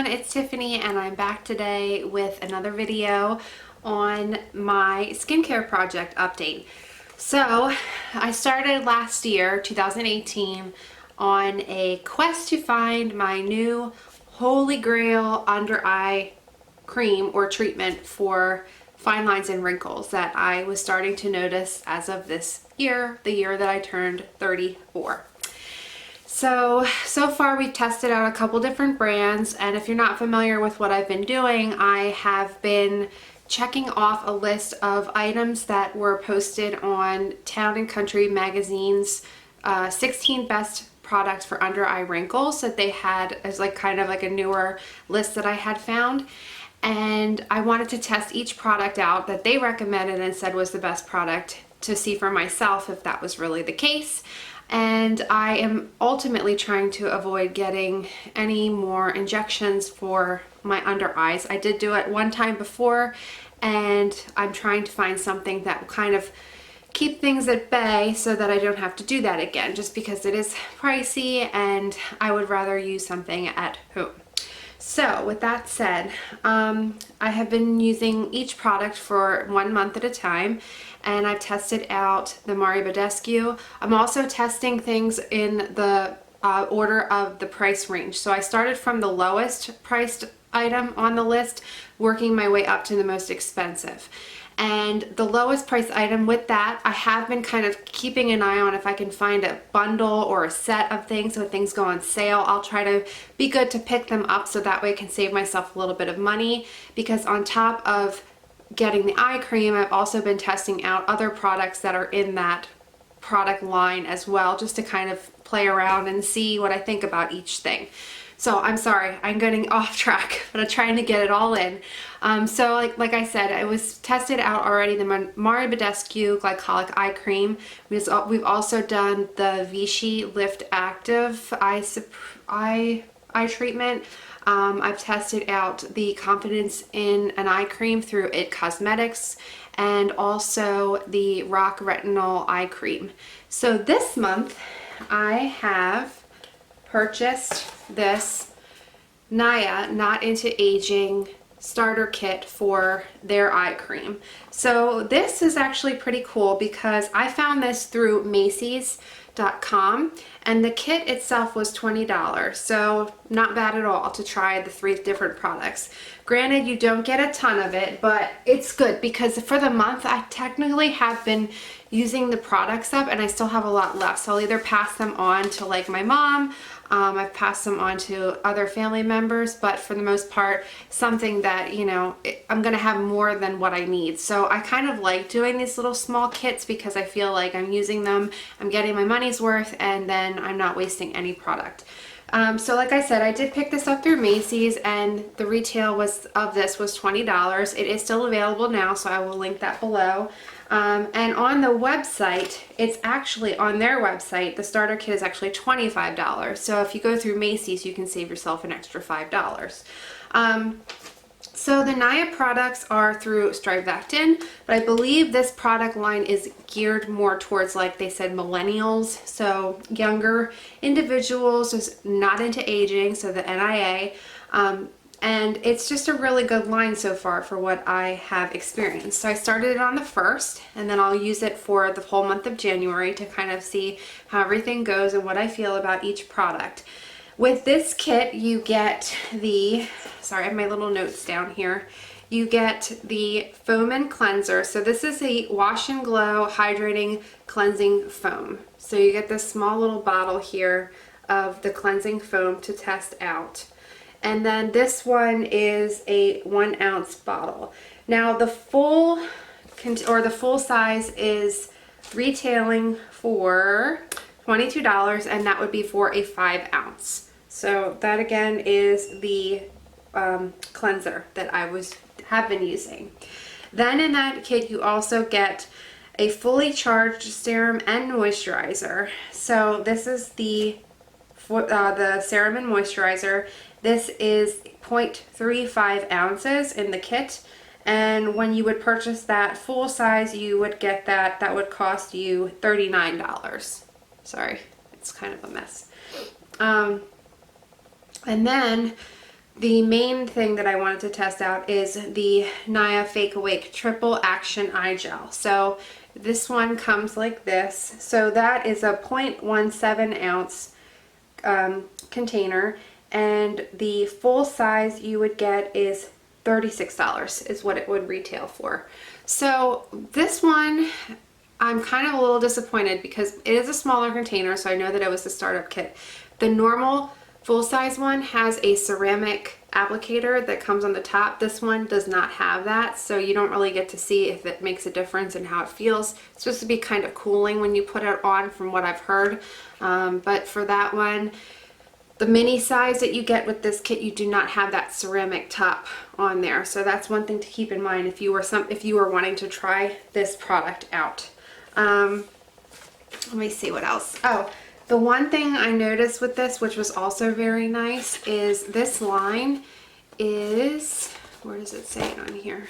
it's Tiffany and I'm back today with another video on my skincare project update. So I started last year, 2018, on a quest to find my new holy grail under eye cream or treatment for fine lines and wrinkles that I was starting to notice as of this year, the year that I turned 34. So far we've tested out a couple different brands, and if you're not familiar with what I've been doing, I have been checking off a list of items that were posted on Town & Country magazine's 16 best products for under eye wrinkles that they had as kind of a newer list that I had found. And I wanted to test each product out that they recommended and said was the best product to see for myself if that was really the case. And I am ultimately trying to avoid getting any more injections for my under eyes. I did do it one time before, and I'm trying to find something that will kind of keep things at bay so that I don't have to do that again, just because it is pricey and I would rather use something at home. So with that said, I have been using each product for 1 month at a time, and I've tested out the Mario Badescu. I'm also testing things in the order of the price range. So I started from the lowest priced item on the list, working my way up to the most expensive. And the lowest price item with that, I have been kind of keeping an eye on if I can find a bundle or a set of things. So when things go on sale, I'll try to be good to pick them up so that way I can save myself a little bit of money. Because on top of getting the eye cream, I've also been testing out other products that are in that product line as well, just to kind of play around and see what I think about each thing. So I'm sorry, I'm getting off track, but I'm trying to get it all in. So like I said, I was tested out already the Mario Badescu Glycolic Eye Cream. We've also done the Vichy Lift Active eye treatment. I've tested out the Confidence in an Eye Cream through IT Cosmetics, and also the Rock Retinol Eye Cream. So this month I have purchased this NIA Not Into Aging starter kit for their eye cream. So this is actually pretty cool because I found this through Macy's.com, and the kit itself was $20, so not bad at all to try the 3 different products. Granted, you don't get a ton of it, but it's good because for the month I technically have been using the products up and I still have a lot left. So I'll either pass them on to my mom, I've passed them on to other family members, but for the most part, something that, I'm gonna have more than what I need. So I kind of like doing these little small kits because I feel like I'm using them, I'm getting my money's worth, and then I'm not wasting any product. So like I said, I did pick this up through Macy's, and the retail of this was $20. It is still available now, so I will link that below. And on the website, it's actually on their website, the starter kit is actually $25. So if you go through Macy's, you can save yourself an extra $5. So the NIA products are through Strivectin, but I believe this product line is geared more towards, like they said, millennials, so younger individuals, just not into aging, so the NIA. And it's just a really good line so far for what I have experienced. So I started it on the 1st, and then I'll use it for the whole month of January to kind of see how everything goes and what I feel about each product. With this kit, you get the, sorry, I have my little notes down here. You get the foam and cleanser. So this is a Wash and Glow Hydrating Cleansing Foam. So you get this small little bottle here of the cleansing foam to test out. And then this one is a 1 ounce bottle. Now the full size is retailing for $22, and that would be for a 5 ounce. So that again is the cleanser that I have been using. Then in that kit you also get a fully charged serum and moisturizer. So this is the serum and moisturizer. This is 0.35 ounces in the kit, and when you would purchase that full size, you would get that would cost you $39. Sorry, it's kind of a mess. And then the main thing that I wanted to test out is the NIA Fake Awake Triple Action Eye Gel. So this one comes like this. So that is a 0.17 ounce container, and the full size you would get is $36 is what it would retail for. So this one, I'm kind of a little disappointed because it is a smaller container, so I know that it was the startup kit. The normal full-size one has a ceramic applicator that comes on the top. This one does not have that, so you don't really get to see if it makes a difference and how it feels. It's supposed to be kind of cooling when you put it on, from what I've heard. But for that one, the mini size that you get with this kit, you do not have that ceramic top on there. So that's one thing to keep in mind if you were wanting to try this product out. Let me see what else. Oh, the one thing I noticed with this, which was also very nice, is this line is, where does it say it on here?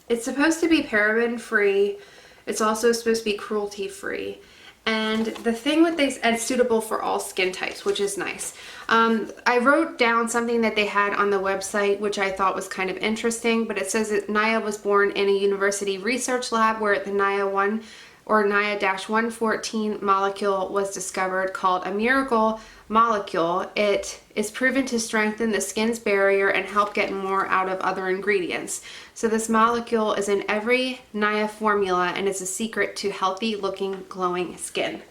It's supposed to be paraben free. It's also supposed to be cruelty free. And the thing with this, and suitable for all skin types, which is nice. I wrote down something that they had on the website, which I thought was kind of interesting, but it says that NIA was born in a university research lab where the NIA 1-114 molecule was discovered, called a miracle molecule. It is proven to strengthen the skin's barrier and help get more out of other ingredients. So this molecule is in every NIA formula and is a secret to healthy looking glowing skin.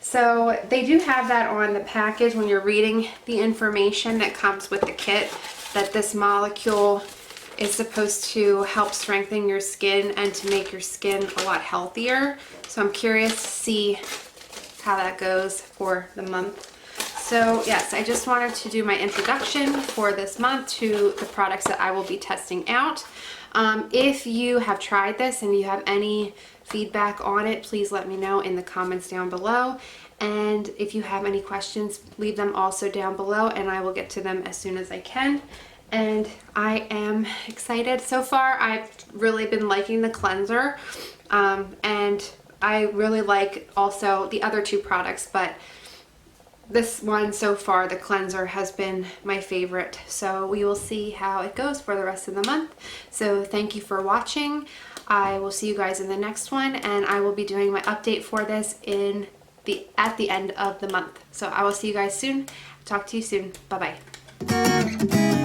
So they do have that on the package when you're reading the information that comes with the kit, that this molecule is supposed to help strengthen your skin and to make your skin a lot healthier. So I'm curious to see how that goes for the month. So yes, I just wanted to do my introduction for this month to the products that I will be testing out. If you have tried this and you have any feedback on it, please let me know in the comments down below. And if you have any questions, leave them also down below and I will get to them as soon as I can. And I am excited. So far, I've really been liking the cleanser, and I really like also the other two products, but this one so far, the cleanser, has been my favorite. So we will see how it goes for the rest of the month. So thank you for watching. I will see you guys in the next one, and I will be doing my update for this at the end of the month. So I will see you guys soon. Talk to you soon. Bye-bye.